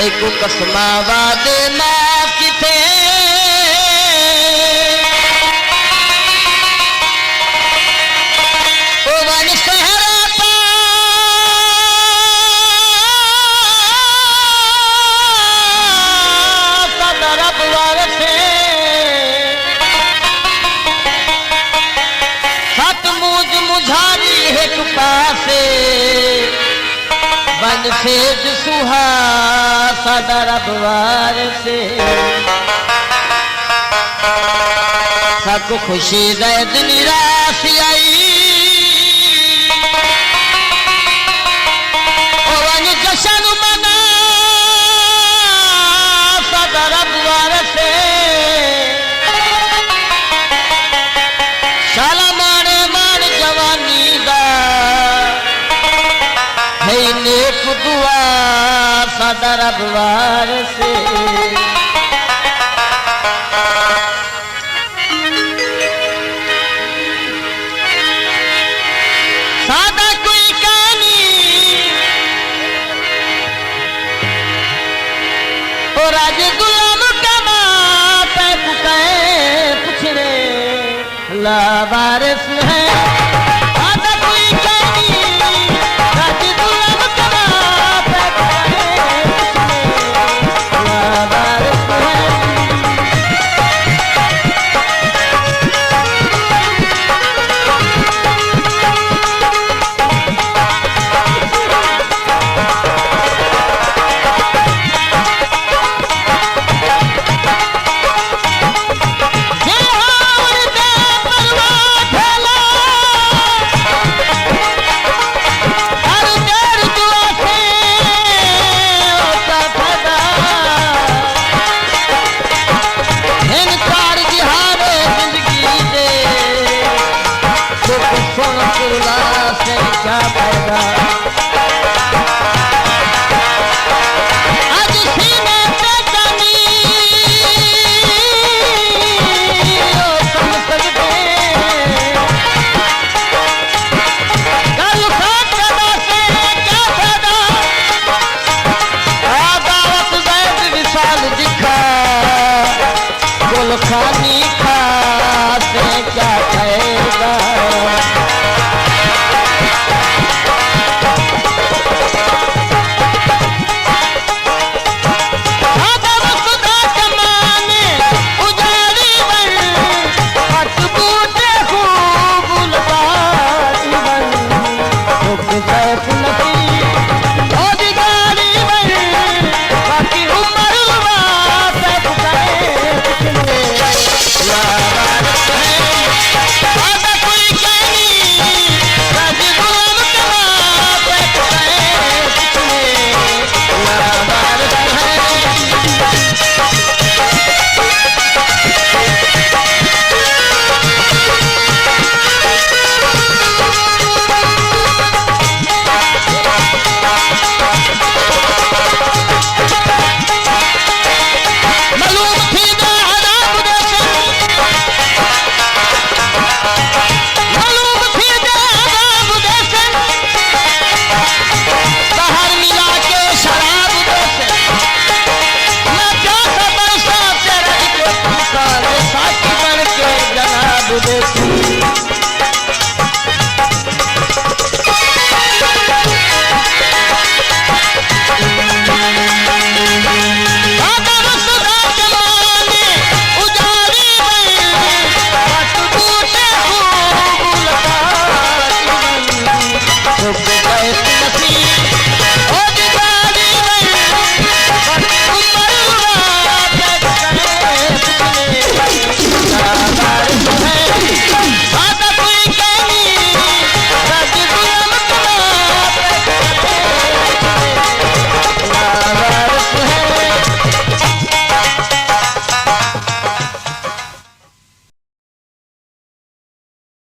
एक कसमा वादे मां किथे ओ वन सहरा पा सदर बुआर से सत मूज मुझारी एक पासे बन से सुहा सदर बुआर से सबको खुशी जैद निराश आई वन जशन मना सदर बुआर से शाला मारे मार जवानी दा है नेक दुआ सदर बुआर से सादा कोई कहानी और आज गुलाम कमा पे पुकाए पुछड़े लावारिस है